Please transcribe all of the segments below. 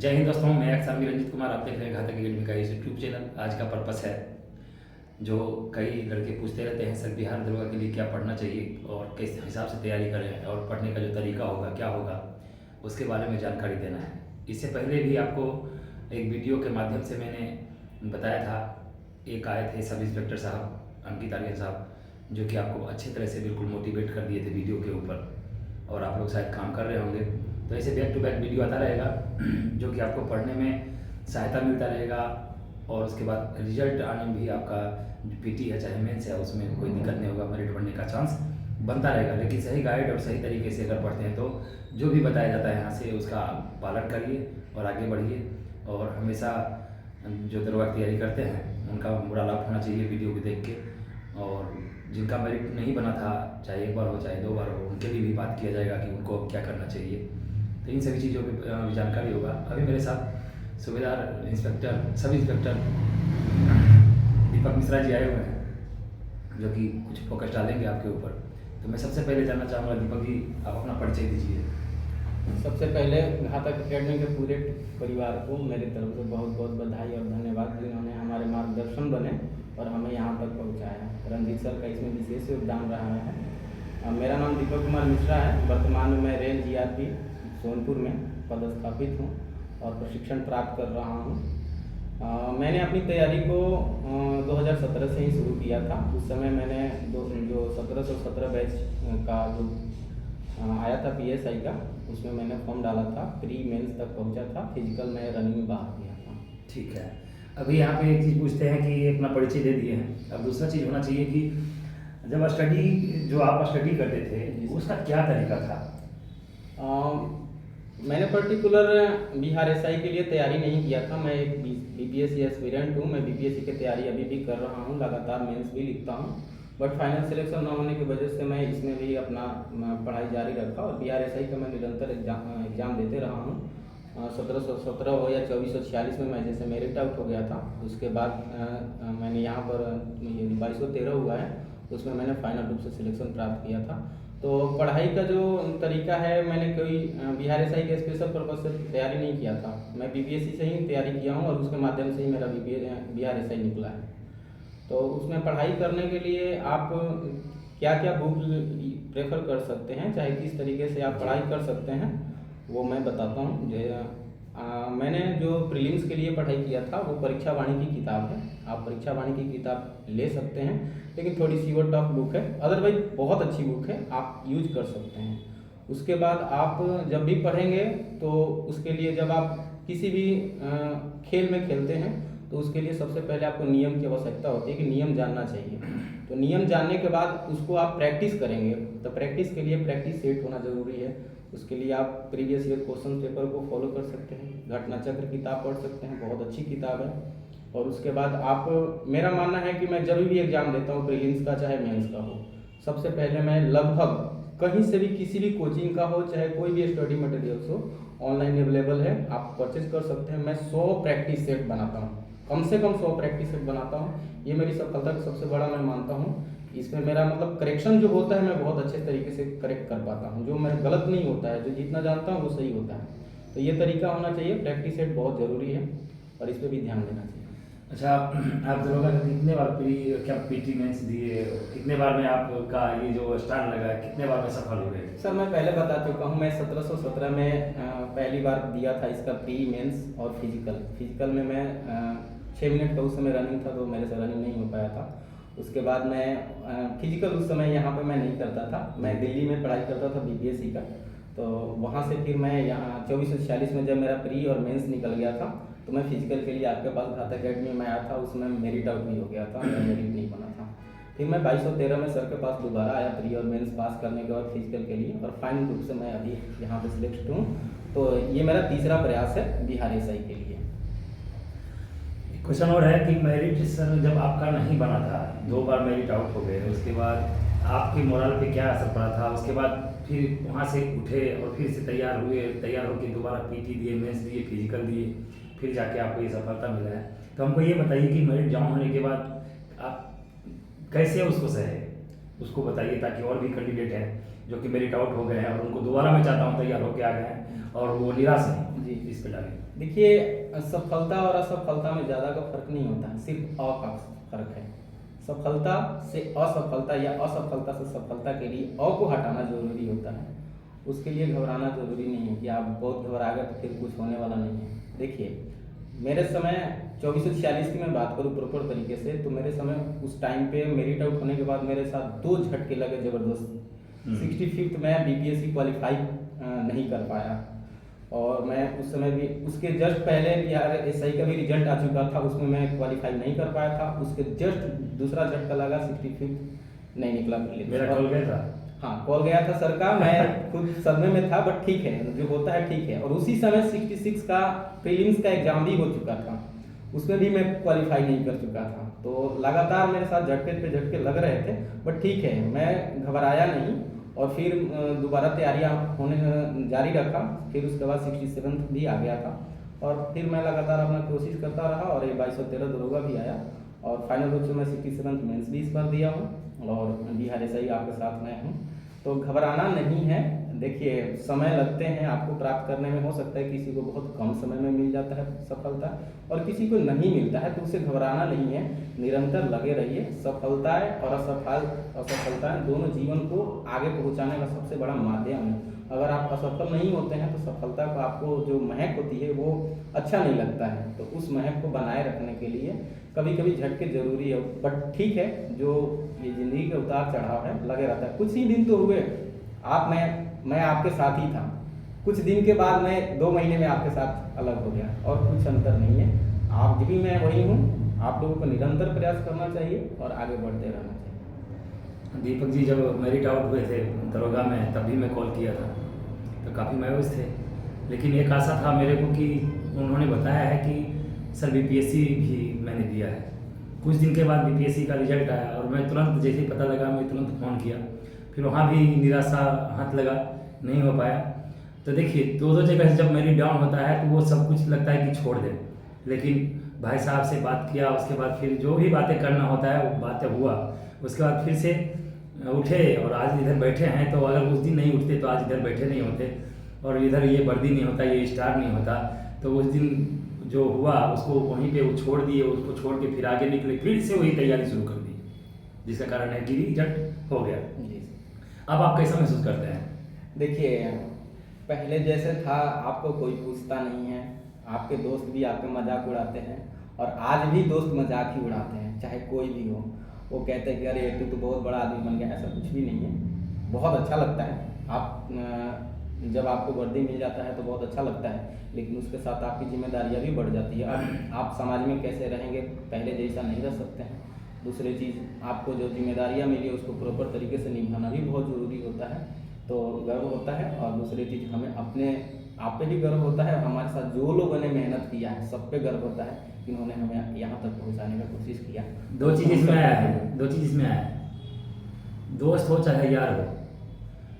जय हिंद दोस्तों, मैं एक्सामी रंजीत कुमार। आप देख रहे हैं घातक अकेडमी का इस यूट्यूब चैनल। आज का पर्पस है, जो कई लड़के पूछते रहते हैं सर बिहार दरोगा के लिए क्या पढ़ना चाहिए और किस हिसाब से तैयारी करें और पढ़ने का जो तरीका होगा क्या होगा, उसके बारे में जानकारी देना है। इससे पहले भी आपको एक वीडियो के माध्यम से मैंने बताया था। एक आए थे सब इंस्पेक्टर साहब अंकित आर्यन साहब, जो कि आपको अच्छी तरह से बिल्कुल मोटिवेट कर दिए थे वीडियो के ऊपर, और आप लोग शायद काम कर रहे होंगे। तो ऐसे बैक टू बैक वीडियो आता रहेगा जो कि आपको पढ़ने में सहायता मिलता रहेगा, और उसके बाद रिजल्ट आने में भी आपका पीटी है चाहे मेंस है उसमें कोई दिक्कत नहीं होगा, मेरिट बढ़ने का चांस बनता रहेगा। लेकिन सही गाइड और सही तरीके से अगर पढ़ते हैं तो जो भी बताया जाता है यहाँ से उसका पालन करिए और आगे बढ़िए। और हमेशा जो दरोगा की तैयारी करते हैं उनका बुरा लाभ होना चाहिए वीडियो को देख के, और जिनका मेरिट नहीं बना था चाहे एक बार हो चाहे दो बार हो, उनके लिए भी बात किया जाएगा कि उनको क्या करना चाहिए। तो इन सभी चीज़ों की जानकारी होगा। अभी मेरे साथ सूबेदार इंस्पेक्टर सब इंस्पेक्टर दीपक मिश्रा जी आए हुए हैं, जो कि कुछ फोकस डालेंगे आपके ऊपर। तो मैं सबसे पहले जानना चाहूँगा दीपक जी, आप अपना परिचय दीजिए। सबसे पहले घातक अकेडमी के पूरे परिवार को मेरी तरफ से बहुत बहुत बधाई और धन्यवाद, जिन्होंने हमारे मार्गदर्शन बने और हमें यहाँ तक पहुँचाया। रंजीत सर का इसमें विशेष योगदान रहा है। मेरा नाम दीपक कुमार मिश्रा है। वर्तमान में मैं रेल जीआरपी सोनपुर में पदस्थापित हूँ और प्रशिक्षण प्राप्त कर रहा हूँ। मैंने अपनी तैयारी को 2017 से ही शुरू किया था। उस समय मैंने जो 1717 बैच का जो आया था पीएसआई का, उसमें मैंने फॉर्म डाला था। प्री मेंस तक पहुंचा था। फिजिकल में रनिंग में बाहर गया था। ठीक है। अभी यहाँ पे एक चीज़ पूछते हैं कि अपना परिचय दे दिए हैं, अब दूसरा चीज़ होना चाहिए कि जब स्टडी जो आप स्टडी करते थे उसका क्या तरीका था? मैंने पर्टिकुलर बिहार एसआई के लिए तैयारी नहीं किया था। मैं एक बीपीएससी एस्पिरेंट हूँ। मैं बीपीएससी की तैयारी अभी भी कर रहा हूँ, लगातार मेंस भी लिखता हूँ। बट फाइनल सिलेक्शन न होने की वजह से मैं इसमें भी अपना पढ़ाई जारी रखा और बिहार एसआई का मैं निरंतर एग्जाम देते रहा हूँ। 1717 हो या 2446 में मैं जैसे मेरिट आउट हो गया था, उसके बाद मैंने यहाँ पर 2213 हुआ है, उसमें मैंने फाइनल रूप से सिलेक्शन प्राप्त किया था। तो पढ़ाई का जो तरीका है, मैंने कोई बिहार एसआई के स्पेशल पर्पज से तैयारी नहीं किया था। मैं बीपीएससी से ही तैयारी किया हूँ और उसके माध्यम से ही मेरा बिहार एसआई निकला है। तो उसमें पढ़ाई करने के लिए आप क्या क्या बुक प्रेफर कर सकते हैं, चाहे किस तरीके से आप पढ़ाई कर सकते हैं, वो मैं बताता हूँ। मैंने जो प्रीलिम्स के लिए पढ़ाई किया था वो परीक्षा वाणी की किताब है। आप परीक्षा वाणी की किताब ले सकते हैं, लेकिन थोड़ी सी वो टफ बुक है। अदरवाइज बहुत अच्छी बुक है, आप यूज कर सकते हैं। उसके बाद आप जब भी पढ़ेंगे तो उसके लिए जब आप किसी भी खेल में खेलते हैं तो उसके लिए सबसे पहले आपको नियम की आवश्यकता होती है कि नियम जानना चाहिए। तो नियम जानने के बाद उसको आप प्रैक्टिस करेंगे, तो प्रैक्टिस के लिए प्रैक्टिस सेट होना जरूरी है। उसके लिए आप प्रीवियस ईयर क्वेश्चन पेपर को फॉलो कर सकते हैं। घटना चक्र किताब पढ़ सकते हैं, बहुत अच्छी किताब है। और उसके बाद आप, मेरा मानना है कि मैं जब भी एग्जाम देता हूँ, प्रीलिम्स का चाहे मेंस का हो, सबसे पहले मैं लगभग कहीं से भी किसी भी कोचिंग का हो चाहे कोई भी स्टडी मटेरियल्स हो, ऑनलाइन अवेलेबल है, आप परचेज कर सकते हैं। मैं 100 प्रैक्टिस सेट बनाता हूँ, कम से कम 100 प्रैक्टिस सेट बनाता हूँ। ये मेरी सफलता का सबसे बड़ा मैं मानता हूँ। इसमें मेरा मतलब करेक्शन जो होता है, मैं बहुत अच्छे तरीके से करेक्ट कर पाता हूँ। जो मेरा गलत नहीं होता है, जो जितना जानता हूँ वो सही होता है। तो ये तरीका होना चाहिए। प्रैक्टिस सेट बहुत ज़रूरी है और इस पर भी ध्यान देना चाहिए। अच्छा, आप दरोगा का कितने बार क्या पीटी मेंस दिए, कितने बार में आपका ये जो स्टार लगा, कितने बार में सफल हुए? सर मैं पहले बता चुका हूँ, मैं 1717 में पहली बार दिया था इसका प्री मेंस और फिजिकल में मैं 6 मिनट का उस समय रनिंग था, तो मेरे से रनिंग नहीं हो पाया था। उसके बाद मैं फिजिकल उस समय यहाँ पे मैं नहीं करता था, मैं दिल्ली में पढ़ाई करता था बीपीएससी का। तो वहाँ से फिर मैं यहाँ 2446 में जब मेरा प्री और मेंस निकल गया था, तो मैं फिजिकल के लिए आपके पास घातक अकेडमी में आया था। उसमें मेरिट आउट भी हो गया था, मेरा मेरिट नहीं बना था। फिर मैं 2213 में सर के पास दोबारा आया प्री और मेंस पास करने के बाद फिजिकल के लिए, और फाइनल रूप से मैं अभी यहाँ पे सिलेक्ट हूँ। तो ये मेरा तीसरा प्रयास है बिहार एसआई के लिए। क्वेश्चन और है कि मेरिट सर जब आपका नहीं बना था, 2 बार मेरिट आउट हो गए, उसके बाद आपकी मोरल पे क्या असर पड़ा था? उसके बाद फिर वहाँ से उठे और फिर से तैयार हुए, तैयार होकर दोबारा पीटी दिए, मेंस दिए, फिजिकल दिए, फिर जाके आपको ये सफलता मिला है। तो हमको ये बताइए कि मेरिट डाउन होने के बाद आप कैसे उसको सहे, उसको बताइए ताकि और भी कैंडिडेट हैं जो कि मेरिट आउट हो गए हैं और उनको दोबारा मैं चाहता हूँ तैयार होकर आ गए हैं और वो निराश हैं जी। इस पे डालें। देखिए, सफलता और असफलता में ज़्यादा का फर्क नहीं होता है, सिर्फ अ का फर्क है। सफलता से असफलता या असफलता से सफलता के लिए अ को हटाना जरूरी होता है। उसके लिए घबराना जरूरी नहीं है कि आप बहुत घबरा गए तो फिर कुछ होने वाला नहीं है। देखिए, मेरे समय 2446 की मैं बात करूँ प्रॉपर तरीके से, तो मेरे समय उस टाइम पे मेरिट आउट होने के बाद मेरे साथ 2 झटके लगे ज़बरदस्त। 65th में बीपीएससी क्वालिफाई नहीं कर पाया, और मैं उस समय भी उसके जस्ट पहले बिहार एसआई का भी रिजल्ट आ चुका था, उसमें मैं क्वालिफाई नहीं कर पाया था। उसके जस्ट दूसरा झटका लगा, 65th नहीं निकला मेरा कॉल गया था। हाँ, कॉल गया था सर का, मैं खुद सदमे में था, बट ठीक है, जो होता है ठीक है। और उसी समय 66 का प्रीलिम्स का एग्जाम भी हो चुका था, उसमें भी मैं क्वालिफाई नहीं कर चुका था। तो लगातार मेरे साथ झटके पे झटके लग रहे थे, बट ठीक है, मैं घबराया नहीं और फिर दोबारा तैयारियां होने जारी रखा। फिर उसके बाद 67th भी आ गया था, और फिर मैं लगातार अपना कोशिश करता रहा, और ये 2213 दरोगा भी आया, और फाइनल रूप से मैं 67th मेंस भी इस बार दिया हूँ, और बिहार एसआई आपके साथ में हूँ। तो घबराना नहीं है। देखिए, समय लगते हैं आपको प्राप्त करने में, हो सकता है किसी को बहुत कम समय में मिल जाता है सफलता, और किसी को नहीं मिलता है, तो उसे घबराना नहीं है। निरंतर लगे रहिए। सफलताएं और असफलताएं दोनों जीवन को आगे पहुंचाने का सबसे बड़ा माध्यम है। अगर आप असफल नहीं होते हैं तो सफलता को आपको जो महक होती है वो अच्छा नहीं लगता है, तो उस महक को बनाए रखने के लिए कभी कभी झटके जरूरी है। बट ठीक है, जो ये ज़िंदगी के उतार चढ़ाव है लगे रहता है। कुछ ही दिन तो हुए, मैं आपके साथ ही था, कुछ दिन के बाद मैं 2 महीने में आपके साथ अलग हो गया, और कुछ अंतर नहीं है। आप भी मैं वही हूँ। आप लोगों को निरंतर प्रयास करना चाहिए और आगे बढ़ते रहना चाहिए। दीपक जी, जब मेरिट आउट हुए थे दरोगा में, तब भी मैं कॉल किया था, तो काफ़ी मायूस थे, लेकिन एक आशा था मेरे को कि उन्होंने बताया है कि सर बीपीएससी भी मैंने दिया है। कुछ दिन के बाद बीपीएससी का रिजल्ट आया, और मैं तुरंत जैसे ही पता लगा मैं तुरंत फ़ोन किया। फिर वहाँ भी निराशा हाथ लगा, नहीं हो पाया। तो देखिए, 2 जगह से जब मेरिट डाउन होता है तो वो सब कुछ लगता है कि छोड़ दें, लेकिन भाई साहब से बात किया, उसके बाद फिर जो भी बातें करना होता है वो बातें हुआ। उसके बाद फिर से उठे और आज इधर बैठे हैं। तो अगर उस दिन नहीं उठते तो आज इधर बैठे नहीं होते, और इधर ये वर्दी नहीं होता, ये स्टार नहीं होता। तो उस दिन जो हुआ उसको वहीं पे वो छोड़ दिए, उसको छोड़ के फिर आगे निकले, फिर से वही तैयारी शुरू कर दी, जिसका कारण है कि रिजल्ट हो गया। जी। अब आप कैसा महसूस करते हैं? देखिए, पहले जैसे था आपको कोई पूछता नहीं है, आपके दोस्त भी आपके मजाक उड़ाते हैं, और आज भी दोस्त मजाक ही उड़ाते हैं, चाहे कोई भी हो। वो कहते हैं कि अरे तू तो बहुत बड़ा आदमी बन गया। ऐसा कुछ भी नहीं है, बहुत अच्छा लगता है। आप जब आपको वर्दी मिल जाता है तो बहुत अच्छा लगता है, लेकिन उसके साथ आपकी जिम्मेदारियां भी बढ़ जाती है। अब आप समाज में कैसे रहेंगे, पहले जैसा नहीं रह सकते हैं। दूसरी चीज़, आपको जो जिम्मेदारियां मिली है उसको प्रॉपर तरीके से निभाना भी बहुत ज़रूरी होता है, तो गर्व होता है। और दूसरी चीज़, हमें अपने आप पे भी गर्व होता है, और हमारे साथ जो लोगों ने मेहनत किया है सब पे गर्व होता है कि उन्होंने हमें यहाँ तक पहुँचाने का कोशिश किया। 2 चीज़ इसमें आया है, 2 चीज़ इसमें आया है। दोस्त हो चाहे यार हो,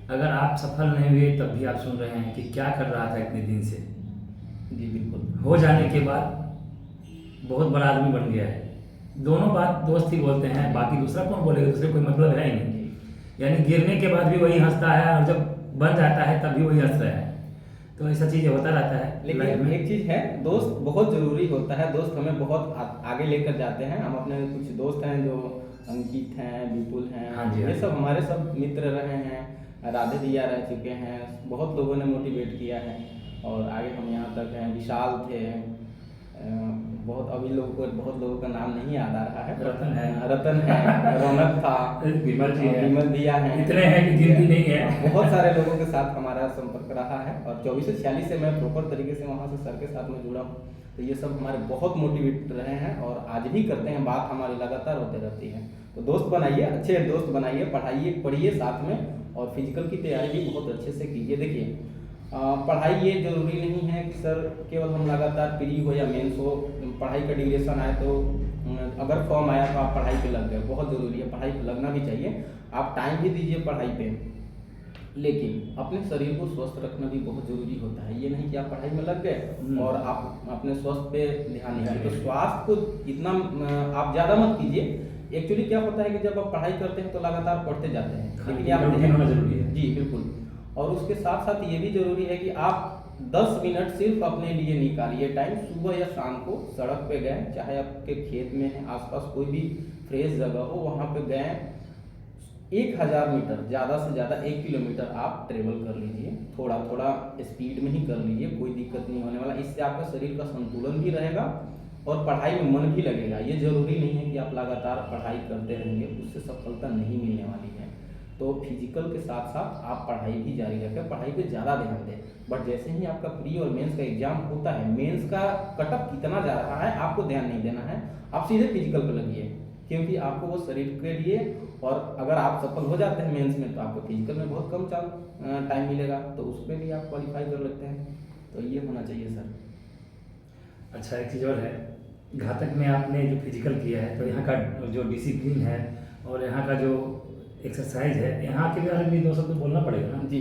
अगर आप सफल नहीं हुए तब भी आप सुन रहे हैं कि क्या कर रहा था इतने दिन से। जी बिल्कुल। हो जाने के बाद बहुत बड़ा आदमी बन गया है। दोनों बात दोस्त ही बोलते हैं, बाकी दूसरा कौन बोलेगा, दूसरे कोई मतलब है ही नहीं। यानी गिरने के बाद भी वही हंसता है, और जब बन जाता है तब भी वही हंस रहा है। तो ऐसा चीज़ होता रहता है। लेकिन एक चीज़ है, दोस्त बहुत ज़रूरी होता है। दोस्त हमें बहुत आगे लेकर जाते हैं। हम अपने कुछ दोस्त हैं जो अंकित हैं, विपुल हैं, हाँ जी, हाँ ये जी। सब हमारे सब मित्र रहे हैं, राधे दिया रह चुके हैं, बहुत लोगों ने मोटिवेट किया है, और आगे हम यहाँ तक हैं। विशाल थे, बहुत अभी लोगों को बहुत लोगों का नाम नहीं याद आ रहा है। रतन है, रौनक था, विमल जी है, विमल दिया है, इतने हैं कि गिनती नहीं है। बहुत सारे लोगों के साथ हमारा संपर्क रहा है, और 2446 से मैं प्रॉपर तरीके से वहाँ से सर के साथ में जुड़ा हूँ। तो ये सब हमारे बहुत मोटिवेट रहे हैं, और आज भी करते हैं। बात हमारी लगातार होते रहती है। तो दोस्त बनाइए, अच्छे दोस्त बनाइए, पढ़िए साथ में, और फिजिकल की तैयारी भी बहुत अच्छे से कीजिए। देखिए, पढ़ाई ये जरूरी नहीं है कि सर केवल हम लगातार प्री हो या मेंस हो, पढ़ाई का ड्यूरेशन आए तो अगर फॉर्म आया तो आप पढ़ाई पे लग गए, बहुत ज़रूरी है। पढ़ाई पे लगना भी चाहिए, आप टाइम भी दीजिए पढ़ाई पे, लेकिन अपने शरीर को स्वस्थ रखना भी बहुत ज़रूरी होता है। ये नहीं कि आप पढ़ाई में लग गए और आप अपने स्वास्थ्य पे ध्यान नहीं दिए। तो स्वास्थ्य को इतना आप ज़्यादा मत कीजिए एक्चुअली क्या होता है कि जब आप पढ़ाई करते हैं तो लगातार पढ़ते जाते हैं, खाने लेकिन की आप रूटीन होना जरूरी है। जी बिल्कुल। और उसके साथ साथ ये भी जरूरी है कि आप 10 मिनट सिर्फ अपने लिए निकालिए टाइम, सुबह या शाम को सड़क पे गए, चाहे आपके खेत में है, आसपास कोई भी फ्रेश जगह हो, वहाँ पे गए, 1000 मीटर, ज़्यादा से ज़्यादा 1 किलोमीटर आप ट्रेवल कर लीजिए, थोड़ा थोड़ा स्पीड में ही कर लीजिए, कोई दिक्कत नहीं होने वाला। इससे आपका शरीर का संतुलन भी रहेगा और पढ़ाई में मन भी लगेगा। ये जरूरी नहीं है कि आप लगातार पढ़ाई करते रहेंगे, उससे सफलता नहीं मिलने वाली है। तो फिजिकल के साथ साथ आप पढ़ाई भी जारी रखें, पढ़ाई पे ज़्यादा ध्यान दें। बट जैसे ही आपका प्री और मेंस का एग्जाम होता है, मेंस का कटअप कितना जा रहा है आपको ध्यान नहीं देना है, आप सीधे फिजिकल पे लगिए, क्योंकि आपको वो शरीर के लिए, और अगर आप सफल हो जाते हैं मेंस में तो आपको फिजिकल में बहुत कम टाइम मिलेगा, तो उस पर भी आप क्वालिफाई कर लेते हैं। तो ये होना चाहिए सर। अच्छा, एक चीज़ और है, घातक में आपने जो फिजिकल किया है, तो यहाँ का जो डिसिप्लिन है और यहाँ का जो एक्सरसाइज है, यहाँ के बारे में भी 2 शब्द बोलना पड़ेगा ना। जी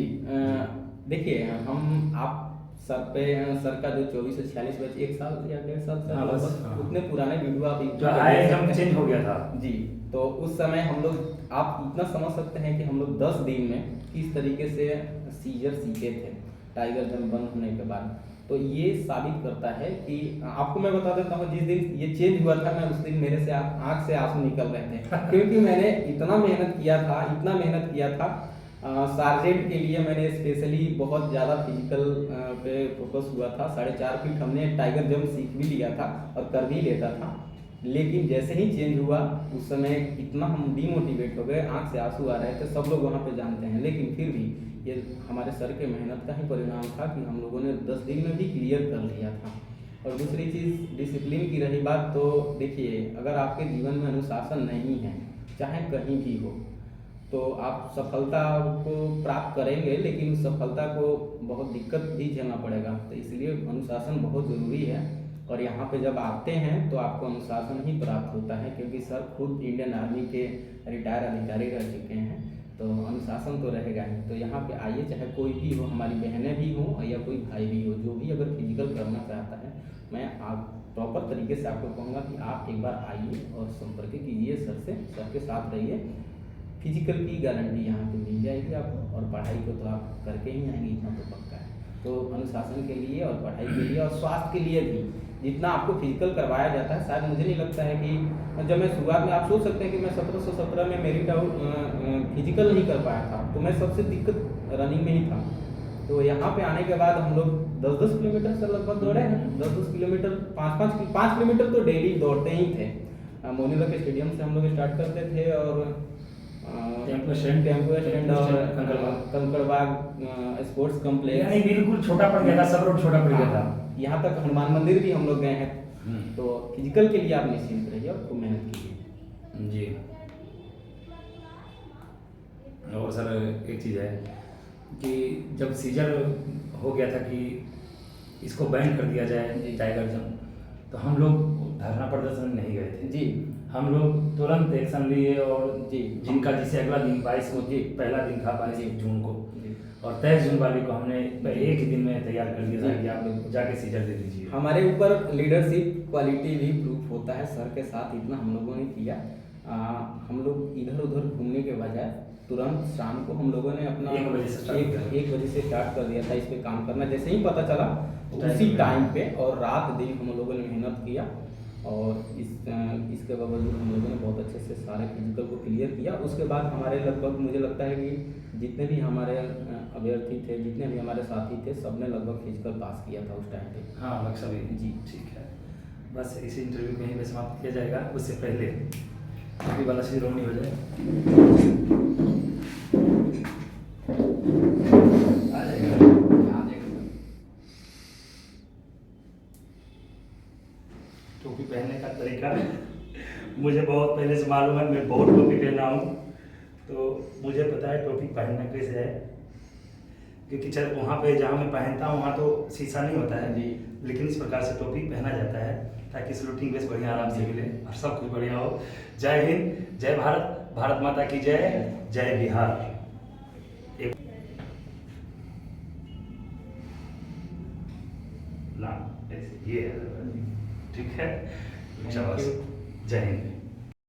देखिए, हम आप सर का जो 24 से 46 बैच, 1 साल या 1.5 साल से हाँ, बस, लगभग हाँ। उतने पुराने वीडियो आप जो आए एकदम चेंज हो गया था। जी। तो उस समय हम लोग, आप इतना समझ सकते हैं कि हम लोग 10 दिन में किस तरीके से सीजर सीखे थे टाइगर जंप बंद होने के बाद। तो ये साबित करता है कि आपको मैं बता देता हूँ, जिस दिन ये चेंज हुआ था, मैं उस दिन मेरे से आँख से आंसू निकल रहे थे क्योंकि मैंने इतना मेहनत किया था। सार्जेंट के लिए मैंने स्पेशली बहुत ज़्यादा फिजिकल पे फोकस हुआ था। 4.5 फीट हमने टाइगर जंप सीख भी लिया था और कर भी लेता था, लेकिन जैसे ही चेंज हुआ उस समय इतना हम डीमोटिवेट हो गए, आंख से आंसू आ रहे थे। सब लोग वहाँ पे जानते हैं, लेकिन फिर भी ये हमारे सर के मेहनत का ही परिणाम था कि हम लोगों ने 10 दिन में भी क्लियर कर लिया था। और दूसरी चीज़ डिसिप्लिन की रही बात, तो देखिए, अगर आपके जीवन में अनुशासन नहीं है, चाहे कहीं भी हो, तो आप सफलता को प्राप्त करेंगे, लेकिन उस सफलता को बहुत दिक्कत भी झेलना पड़ेगा। तो इसलिए अनुशासन बहुत ज़रूरी है। और यहाँ पे जब आते हैं तो आपको अनुशासन ही प्राप्त होता है, क्योंकि सर खुद इंडियन आर्मी के रिटायर अधिकारी रह चुके हैं, तो अनुशासन तो रहेगा ही। तो यहाँ पे आइए, चाहे कोई भी हो, हमारी बहनें भी हों या कोई भाई भी हो, जो भी अगर फिजिकल करना चाहता है, मैं आप प्रॉपर तरीके से आपको कहूँगा कि आप एक बार आइए और संपर्क कीजिए सर से, सर के साथ रहिए। फिजिकल की गारंटी यहाँ पे मिल जाएगी आपको, और पढ़ाई को तो आप करके ही आएंगे, इतना तो पक्का है। तो अनुशासन के लिए और पढ़ाई के लिए और स्वास्थ्य के लिए भी जितना आपको फिजिकल करवाया जाता है, शायद मुझे नहीं लगता है कि जब मैं शुरुआत में, आप सोच सकते हैं कि मैं 1717 में मेरिट आउट फिजिकल नहीं कर पाया था, तो मैं सबसे दिक्कत रनिंग में ही था। तो यहाँ पे आने के बाद हम लोग 10-10 किलोमीटर से लगभग दौड़े हैं, 10-10 किलोमीटर, 5 किलोमीटर तो डेली दौड़ते ही थे। मोनीला के स्टेडियम से हम लोग स्टार्ट करते थे, और टेम्पो स्टैंड और कंकड़बाग स्पोर्ट्स कॉम्प्लेक्स, यानी बिल्कुल छोटा पड़ गया था, सब रोड छोटा पड़ गया था। यहाँ तक हनुमान मंदिर भी हम लोग गए हैं। तो फिजिकल के लिए आप निश्चिंत रहिए और खूब मेहनत कीजिए। जी। और सर एक चीज़ है कि जब सीजर हो गया था कि इसको बैन कर दिया जाए टाइगर जंप, तो हम लोग धरना प्रदर्शन नहीं गए थे जी। हम लोग तुरंत एक्शन लिए, और जी। जिनका जिसे अगला दिन 22 को, जी पहला दिन था 22 जून को, और 23 जून वाले को हमने एक ही दिन में तैयार कर दिया था कि आप जाके सीजर दे दीजिए। हमारे ऊपर लीडरशिप क्वालिटी भी प्रूफ होता है, सर के साथ इतना हम लोगों ने किया। हम लोग इधर उधर घूमने के बजाय तुरंत शाम को हम लोगों ने अपना 1 बजे से स्टार्ट कर दिया था इस पे काम करना। जैसे ही पता चला उसी टाइम पे, और रात दिन हम लोगों ने मेहनत किया, और इसके बावजूद हम लोगों ने बहुत अच्छे से सारे फिजिकल को क्लियर किया। उसके बाद हमारे लगभग, मुझे लगता है कि जितने भी हमारे अभ्यर्थी थे, जितने भी हमारे साथी थे, सबने लगभग फिजिकल पास किया था उस टाइम पे। हाँ, लगभग सभी। जी ठीक है, बस इसी इंटरव्यू को यहीं पे समाप्त किया जाएगा। उससे पहले अभी वाला सेरेमनी हो जाए, आ जाएगा। टोपी पहनने का तरीका मुझे बहुत पहले से मालूम है, मैं बहुत टोपी पहना हूँ, तो मुझे पता है टोपी पहनना कैसे है। क्योंकि चल वहाँ पे जहाँ मैं पहनता हूँ वहाँ तो शीशा नहीं होता है जी, लेकिन इस प्रकार से टोपी पहना जाता है ताकि सलूटिंग बेस बढ़िया आराम से मिले और सब कुछ बढ़िया हो। जय हिंद, जय भारत, भारत माता की जय, जय बिहार। ना ऐसे ये है, ठीक है, शाबाश, जय हिंद।